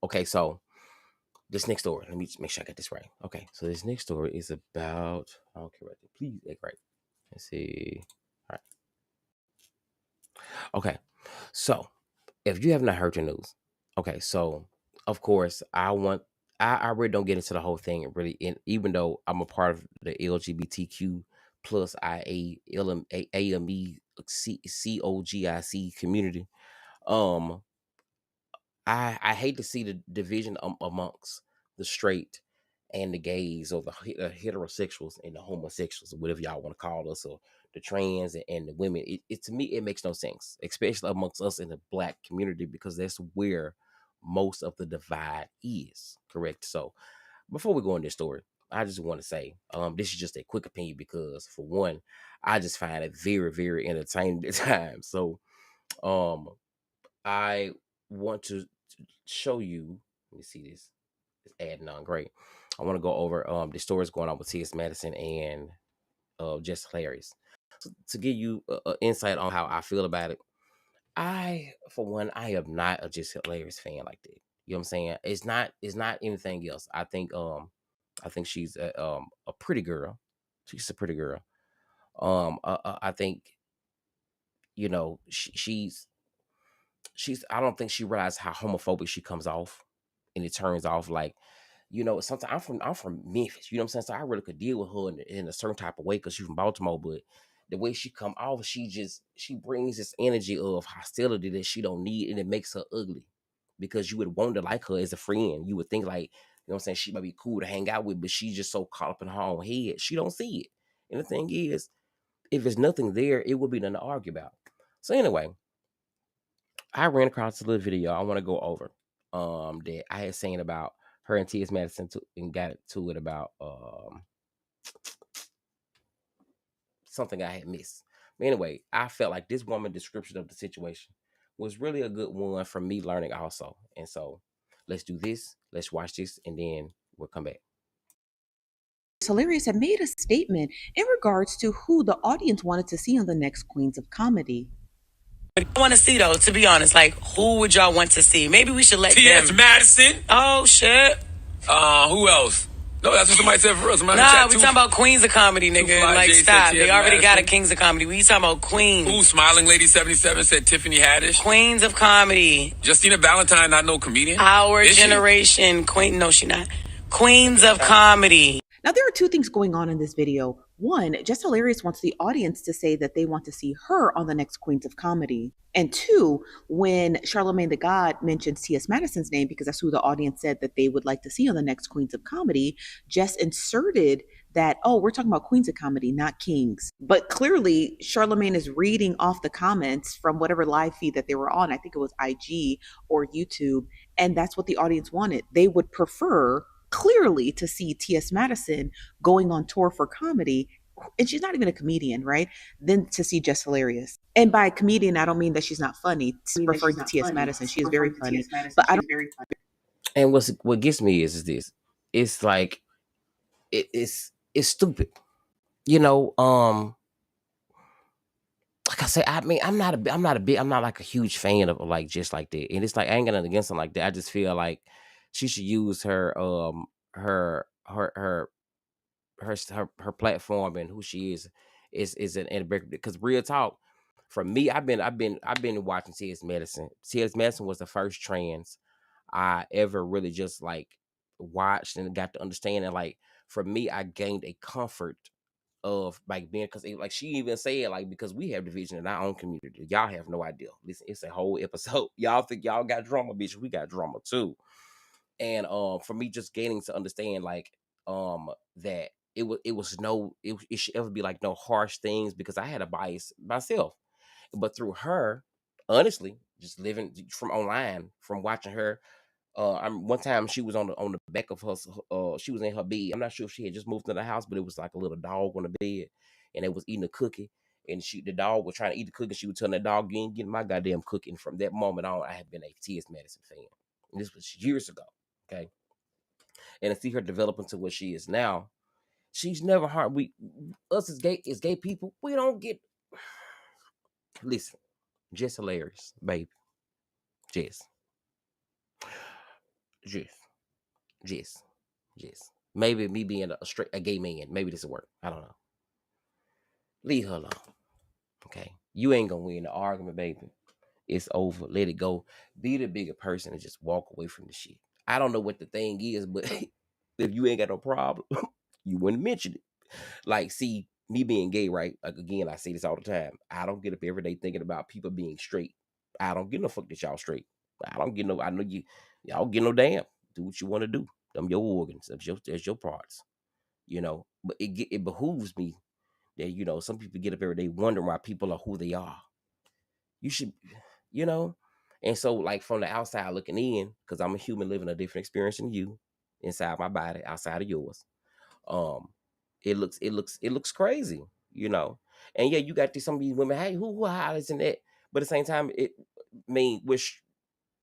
Okay, so this next story. Let me just make sure I got this right. Okay, so this next story is about. I don't care about that. Please act right. Let's see. All right. Okay, so if you have not heard the news, okay, so of course I really don't get into the whole thing really, and even though I'm a part of the LGBTQ plus AME COGIC community, um, I hate to see the division amongst the straight and the gays or the heterosexuals and the homosexuals or whatever y'all want to call us, or the trans and the women. It to me it makes no sense, especially amongst us in the black community, because that's where most of the divide is. Correct. So before we go in this story, I just want to say this is just a quick opinion, because for one, I just find it very very entertaining at times. So um I want to show you. Let me see this. It's adding on. Great. I want to go over the stories going on with T.S. Madison and Jess Hilarious. So, to give you insight on how I feel about it, for one, I am not a Jess Hilarious fan like that. You know what I'm saying? It's not anything else. I think she's a pretty girl. She's a pretty girl. I think she's I don't think she realized how homophobic she comes off, and it turns off like, sometimes I'm from Memphis, you know what I'm saying? So I really could deal with her in a certain type of way because she's from Baltimore, but the way she come off, she brings this energy of hostility that she don't need, and it makes her ugly, because you would want to like her as a friend. You would think like, you know what I'm saying, she might be cool to hang out with, but she's just so caught up in her own head, she don't see it. And the thing is, if there's nothing there, it would be nothing to argue about. So anyway, I ran across a little video I want to go over that I had seen about her and T.S. Madison and got to it about something I had missed. But anyway, I felt like this woman's description of the situation was really a good one for me learning also. And so let's do this. Let's watch this, and then we'll come back. Hilarious had made a statement in regards to who the audience wanted to see on the next Queens of Comedy. I want to see though, to be honest, like who would y'all want to see? Maybe we should let T.S. them. Madison. Oh shit. Who else? No, that's what somebody said for us. Nah, we talking about Queens of Comedy, nigga. Fly Like J said stop. T.S. They already got a Madison. Kings of Comedy. We talking about Queens. Ooh, Smiling Lady 77 said Tiffany Haddish. Queens of Comedy. Justina Valentine, not no comedian. Our Is she? generation. Queen. No, she not. Queens of Comedy. Now, there are two things going on in this video. One, Jess Hilarious wants the audience to say that they want to see her on the next Queens of Comedy. And two, when Charlemagne the God mentions T.S. Madison's name, because that's who the audience said that they would like to see on the next Queens of Comedy, Jess inserted that, oh, we're talking about Queens of Comedy, not Kings. But clearly, Charlemagne is reading off the comments from whatever live feed that they were on. I think it was IG or YouTube. And that's what the audience wanted. They would prefer clearly to see T.S. Madison going on tour for comedy, and she's not even a comedian, right? Than to see Jess Hilarious. And by comedian, I don't mean that she's not funny. Referring to T.S. Madison, she is very funny. But I don't. And what gets me is this. It's like it's stupid. You know, like I say, I mean, I'm not like a huge fan of like just like that. And it's like I ain't got nothing against them like that. I just feel like she should use her her her her platform and who she is an because real talk, for me, I've been watching T.S. Madison. T.S. Madison was the first trans I ever really just like watched and got to understand. And like for me, I gained a comfort of like being, because like she even said, like, because we have division in our own community, y'all have no idea. Listen, it's a whole episode. Y'all think y'all got drama, bitch, we got drama too. And for me, just gaining to understand like that it should ever be like no harsh things, because I had a bias myself. But through her, honestly, just living from online, from watching her, one time she was on the back of her, she was in her bed. I'm not sure if she had just moved to the house, but it was like a little dog on the bed, and it was eating a cookie, and the dog was trying to eat the cookie. She was telling the dog, "You ain't getting my goddamn cookie." And from that moment on, I have been a T.S. Madison fan. And this was years ago, okay? And to see her develop into what she is now, she's never hard. Us as gay people, we don't get. Listen, Jess Hilarious, baby, Jess. Just, just. Maybe me being a gay man, maybe this will work. I don't know. Leave her alone. Okay. You ain't gonna win the argument, baby. It's over. Let it go. Be the bigger person and just walk away from the shit. I don't know what the thing is, but if you ain't got no problem, you wouldn't mention it. Like, see, me being gay, right? Like, again, I say this all the time. I don't get up every day thinking about people being straight. I don't get no fuck that y'all straight. I don't get no. I know y'all get no damn. Do what you want to do. Them your organs. That's your parts. But it behooves me that some people get up every day wondering why people are who they are. You should, you know. And so, like, from the outside looking in, because I'm a human living a different experience than you, inside my body, outside of yours. Um, it looks crazy, you know. And yeah, you got some of these women, hey, who hollers and that, but at the same time, which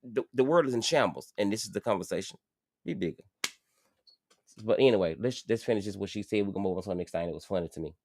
the world is in shambles, and this is the conversation. Be bigger. But anyway, let's finish this. What she said. We're gonna move on to the next thing. It was funny to me.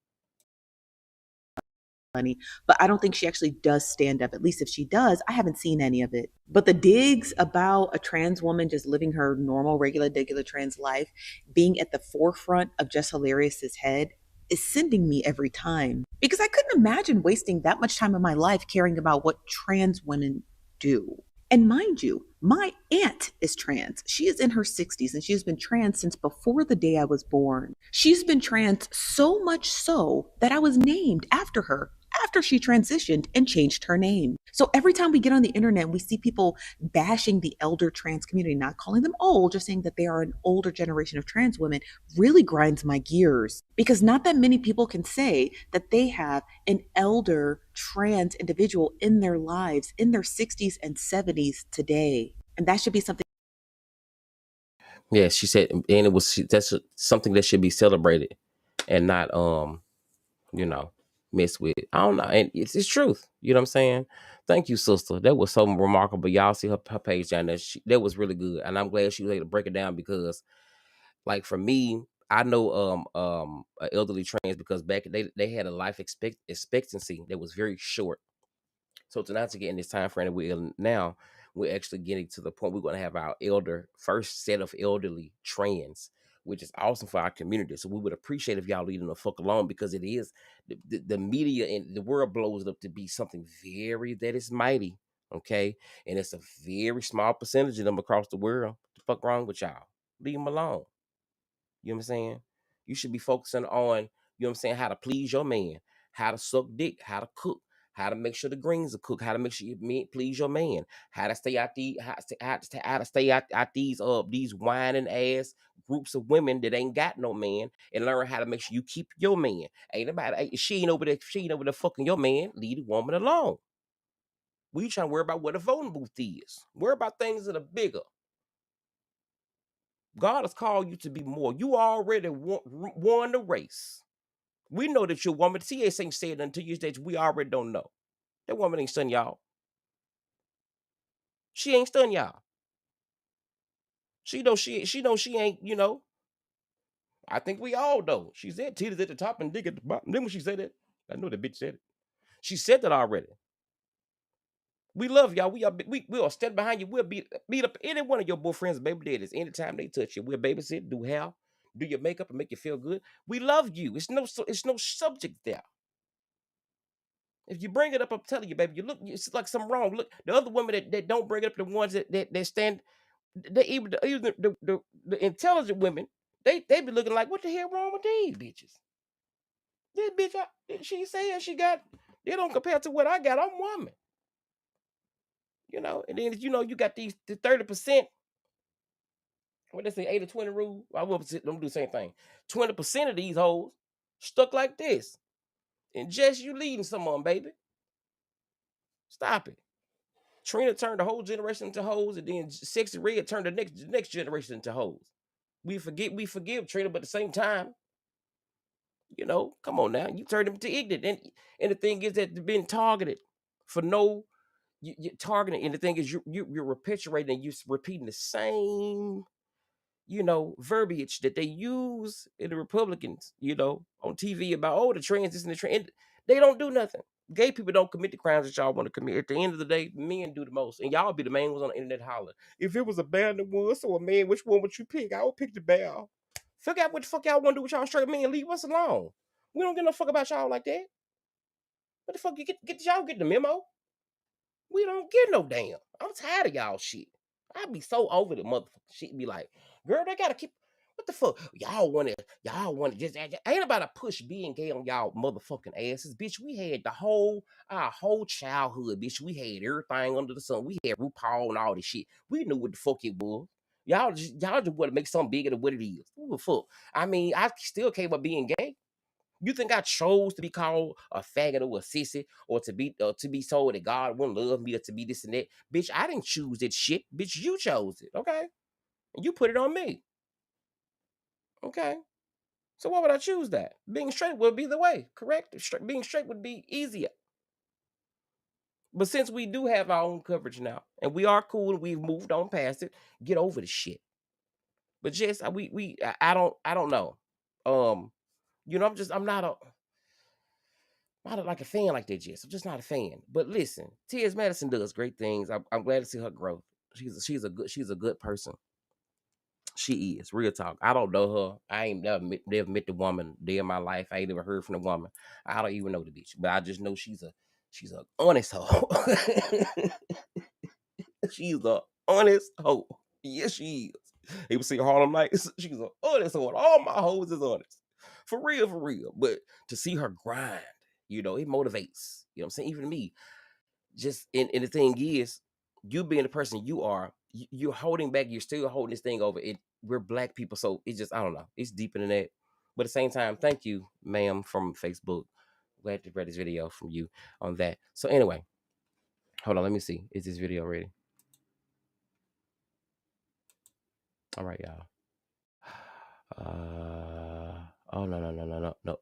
Funny, but I don't think she actually does stand up. At least if she does, I haven't seen any of it. But the digs about a trans woman just living her normal, regular trans life being at the forefront of Jess Hilarious's head is sending me every time, because I couldn't imagine wasting that much time of my life caring about what trans women do. And mind you, my aunt is trans. She is in her 60s and she has been trans since before the day I was born. She's been trans so much so that I was named after her after she transitioned and changed her name. So every time we get on the internet and we see people bashing the elder trans community, not calling them old, just saying that they are an older generation of trans women, really grinds my gears, because not that many people can say that they have an elder trans individual in their lives in their 60s and 70s today. And that should be something. Yeah, she said, and that's something that should be celebrated and not mess with. I don't know, and it's truth. You know what I'm saying? Thank you, sister. That was so remarkable. Y'all see her page down there. That was really good, and I'm glad she was able to break it down because, like, for me, I know elderly trans because back they had a life expectancy that was very short. So tonight, to get in this time frame that we're in now, we're actually getting to the point we're going to have our first set of elderly trans, which is awesome for our community. So we would appreciate if y'all leaving the fuck alone, because it is the media and the world blows it up to be something that is mighty, okay? And it's a very small percentage of them across the world. What the fuck wrong with y'all? Leave them alone. You know what I'm saying? You should be focusing on, you know what I'm saying, how to please your man, how to suck dick, how to cook, how to make sure the greens are cooked, how to make sure you please your man, how to stay out how to stay out these whining ass groups of women that ain't got no man, and learn how to make sure you keep your man. She ain't over there fucking your man. Leave the woman alone. We trying to worry about what a voting booth is. Worry about things that are bigger. God has called you to be more. You already won the race. We know that you're a woman. CS ain't said until you stage. We already don't know. That woman ain't stunned y'all. She ain't stunned y'all. She know she ain't, I think we all know. She said titties at the top and dick at the bottom. Then when she said that, I know the bitch said it. She said that already. We love y'all. We'll stand behind you. We'll beat up any one of your boyfriends, baby daddies, anytime they touch you. We'll babysit, do hair, do your makeup, and make you feel good. We love you. It's no subject there. If you bring it up, I'm telling you, baby, it's like something wrong. Look, the other women that don't bring it up, the ones that stand, they even the intelligent women, they be looking like, what the hell wrong with these bitches? This bitch, she saying she got, they don't compare to what I got. I'm woman. And then you got the 30%. What they say, 80-20 rule. I will don't do the same thing. 20% of these hoes stuck like this. And Jess, you leading someone, baby. Stop it. Trina turned the whole generation into hoes, and then Sexy Red turned the next generation into hoes. We forgive Trina, but at the same time, come on now, you turned them to ignorant. And the thing is that they're being targeted for you're targeting, and the thing is you're perpetuating and you're repeating the same, verbiage that they use in the Republicans, on TV about, the trans, this and the trans. They don't do nothing. Gay people don't commit the crimes that y'all want to commit. At the end of the day, men do the most, and y'all be the main ones on the internet holler. If it was a bear and a wuss or a man, which one would you pick? I would pick the bear. Figure out what the fuck y'all want to do with y'all straight men. Leave us alone. We don't give no fuck about y'all like that. What the fuck you get y'all get the memo? We don't get no damn. I'm tired of y'all shit. I be so over the motherfucking shit. Be like, girl, they gotta keep. What the fuck? Y'all want to just ain't about to push being gay on y'all motherfucking asses, bitch. We had our whole childhood, bitch. We had everything under the sun. We had RuPaul and all this shit. We knew what the fuck it was. Y'all just want to make something bigger than what it is. What the fuck? I mean, I still came up being gay. You think I chose to be called a faggot or a sissy or to be told that God wouldn't love me or to be this and that? Bitch, I didn't choose that shit. Bitch, you chose it. Okay. And you put it on me. Okay. So why would I choose that? Being straight would be the way, correct? Being straight would be easier. But since we do have our own coverage now, and we are cool and we've moved on past it, get over the shit. But Jess, I don't know. I'm not like a fan like that, Jess. I'm just not a fan. But listen, T.S. Madison does great things. I'm glad to see her growth. She's a good person. She is real talk. I don't know her. I ain't never met the woman day in my life. I ain't never heard from the woman. I don't even know the bitch, but I just know she's a honest hoe. She's a honest hoe. Yes, she is. People see Harlem Nights. She's an honest hoe. All my hoes is honest. For real, for real. But to see her grind, it motivates. You know what I'm saying? Even me. Just and the thing is, you being the person you are, you're holding back, you're still holding this thing over it. We're black people, so it's just, I don't know, it's deeper than that. But at the same time, thank you, ma'am, from Facebook. Glad to read this video from you on that. So anyway, hold on, let me see. Is this video ready? All right, y'all. Oh, no.